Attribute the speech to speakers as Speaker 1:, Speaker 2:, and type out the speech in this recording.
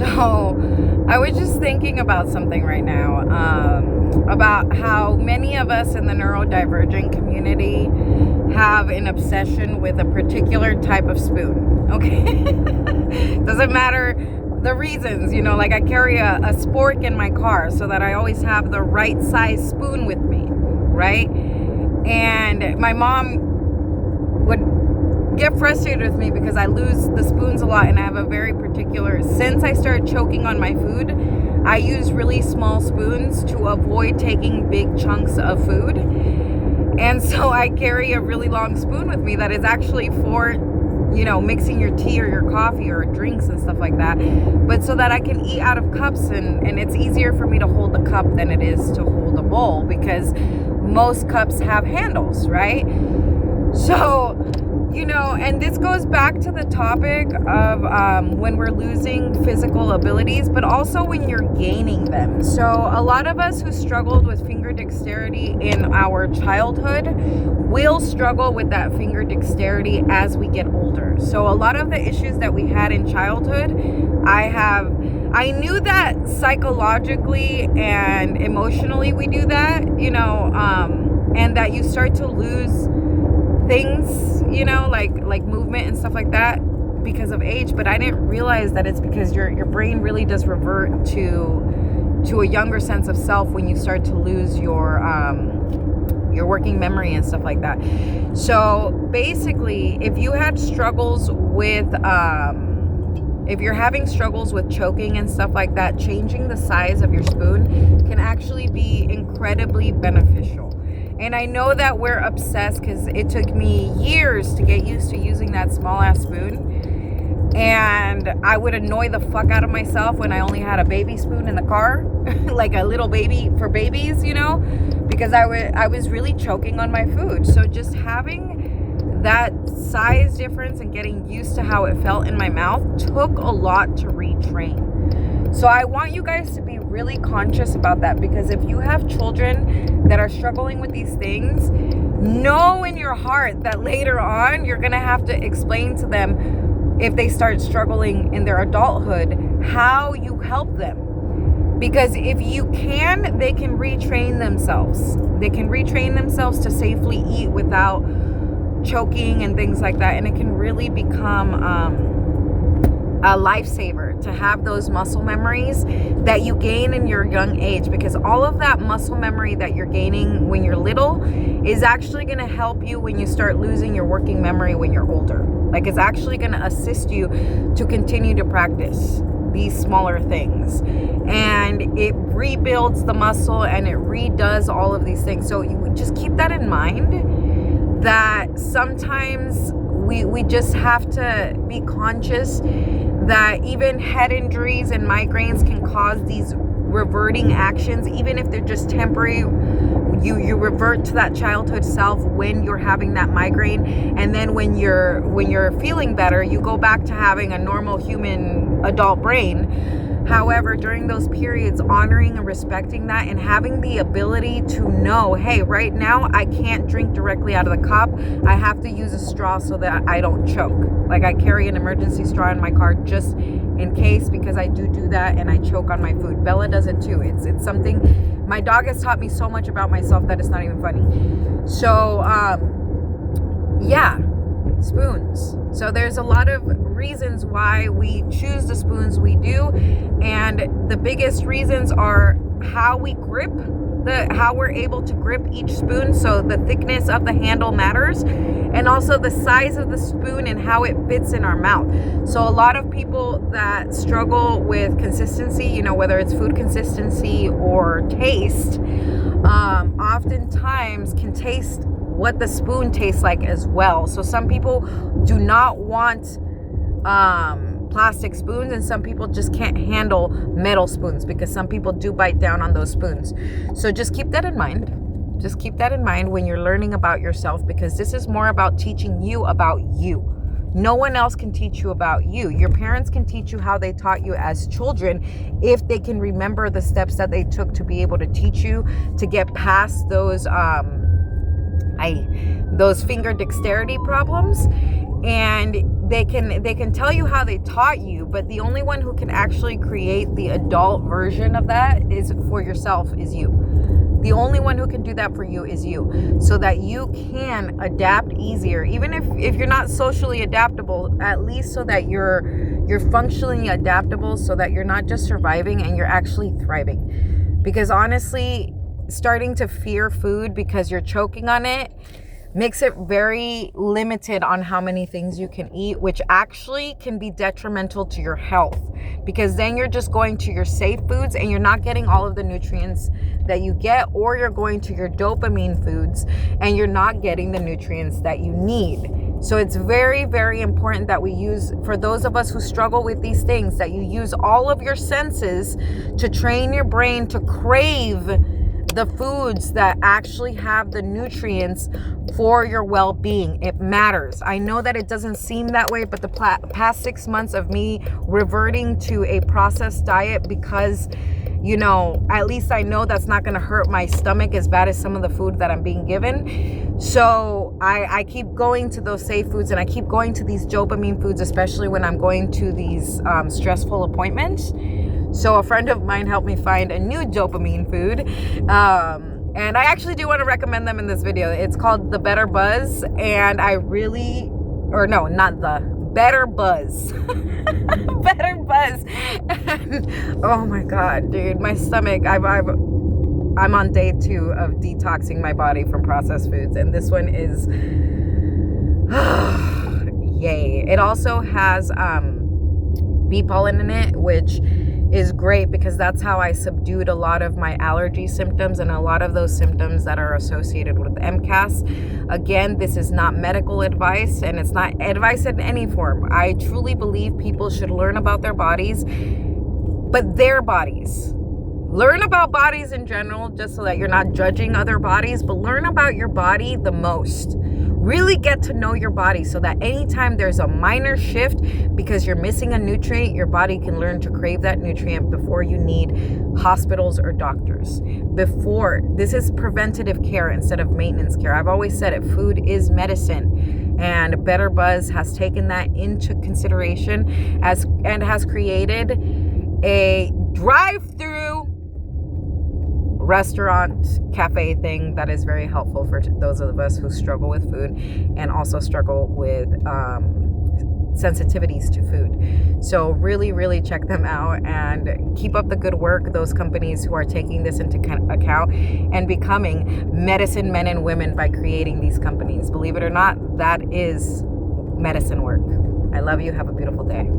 Speaker 1: So I was just thinking about something right now, about how many of us in the neurodivergent community have an obsession with a particular type of spoon. Okay. Doesn't matter the reasons, like I carry a spork in my car so that I always have the right size spoon with me, right? And my mom would get frustrated with me because I lose the spoons a lot, and I have a very particular, since I started choking on my food, I use really small spoons to avoid taking big chunks of food. And so I carry a really long spoon with me that is actually for, mixing your tea or your coffee or drinks and stuff like that, but so that I can eat out of cups, and it's easier for me to hold the cup than it is to hold a bowl, because most cups have handles, right? So, and this goes back to the topic of when we're losing physical abilities, but also when you're gaining them. So a lot of us who struggled with finger dexterity in our childhood will struggle with that finger dexterity as we get older. So a lot of the issues that we had in childhood, I knew that psychologically and emotionally we do that, and that you start to lose things, like movement and stuff like that because of age. But I didn't realize that it's because your brain really does revert to a younger sense of self when you start to lose your working memory and stuff like that. So basically, if you had struggles with if you're having struggles with choking and stuff like that, changing the size of your spoon can actually be incredibly beneficial. And I know that we're obsessed because it took me years to get used to using that small ass spoon. And I would annoy the fuck out of myself when I only had a baby spoon in the car, like a little baby for babies, because I was really choking on my food. So just having that size difference and getting used to how it felt in my mouth took a lot to retrain. So I want you guys to be really conscious about that, because if you have children that are struggling with these things, know in your heart that later on you're going to have to explain to them, if they start struggling in their adulthood, how you help them. Because if you can, they can retrain themselves. They can retrain themselves to safely eat without choking and things like that. And it can really become a lifesaver to have those muscle memories that you gain in your young age, because all of that muscle memory that you're gaining when you're little is actually going to help you when you start losing your working memory when you're older. Like, it's actually going to assist you to continue to practice these smaller things, and it rebuilds the muscle and it redoes all of these things. So you just keep that in mind, that sometimes we just have to be conscious that even head injuries and migraines can cause these reverting actions, even if they're just temporary. You revert to that childhood self when you're having that migraine, and then when you're feeling better, you go back to having a normal human adult brain. However, during those periods, honoring and respecting that, and having the ability to know, hey, right now I can't drink directly out of the cup. I have to use a straw so that I don't choke. Like, I carry an emergency straw in my car just in case, because I do that and I choke on my food. Bella does it too. It's something, my dog has taught me so much about myself that it's not even funny. So, yeah, spoons. So there's a lot of reasons why we choose the spoons we do, and the biggest reasons are how we grip, how we're able to grip each spoon. So the thickness of the handle matters, and also the size of the spoon and how it fits in our mouth. So a lot of people that struggle with consistency, whether it's food consistency or taste, oftentimes can taste what the spoon tastes like as well. So some people do not want plastic spoons, and some people just can't handle metal spoons, because some people do bite down on those spoons. So just keep that in mind. Just keep that in mind when you're learning about yourself, because this is more about teaching you about you. No one else can teach you about you. Your parents can teach you how they taught you as children, if they can remember the steps that they took to be able to teach you to get past those finger dexterity problems. And they can tell you how they taught you, but the only one who can actually create the adult version of that is for yourself, is you. The only one who can do that for you is you, so that you can adapt easier. Even if you're not socially adaptable, at least so that you're functionally adaptable, so that you're not just surviving and you're actually thriving. Because honestly, starting to fear food because you're choking on it makes it very limited on how many things you can eat, which actually can be detrimental to your health, because then you're just going to your safe foods and you're not getting all of the nutrients that you get, or you're going to your dopamine foods and you're not getting the nutrients that you need. So it's very, very important that we use, for those of us who struggle with these things, that you use all of your senses to train your brain to crave the foods that actually have the nutrients for your well-being. It matters. I know that it doesn't seem that way, but the past 6 months of me reverting to a processed diet, because, you know, at least I know that's not going to hurt my stomach as bad as some of the food that I'm being given. So I keep going to those safe foods, and I keep going to these dopamine foods, especially when I'm going to these stressful appointments. So a friend of mine helped me find a new dopamine food. And I actually do want to recommend them in this video. It's called the Better Buzz. And I really, or no, not the Better Buzz. Better Buzz. Oh my God, dude, my stomach, I'm on day 2 of detoxing my body from processed foods. And this one is, yay. It also has bee pollen in it, which is great, because that's how I subdued a lot of my allergy symptoms and a lot of those symptoms that are associated with MCAS. Again, this is not medical advice, and it's not advice in any form. I truly believe people should learn about their bodies, but their bodies. Learn about bodies in general, just so that you're not judging other bodies, but learn about your body the most. Really get to know your body, so that anytime there's a minor shift because you're missing a nutrient, your body can learn to crave that nutrient before you need hospitals or doctors. This is preventative care instead of maintenance care. I've always said it, food is medicine. And Better Buzz has taken that into consideration and has created a drive-through restaurant cafe thing that is very helpful for those of us who struggle with food and also struggle with sensitivities to food. So really, really check them out and keep up the good work, those companies who are taking this into account and becoming medicine men and women by creating these companies. Believe it or not, that is medicine work. I love you. Have a beautiful day.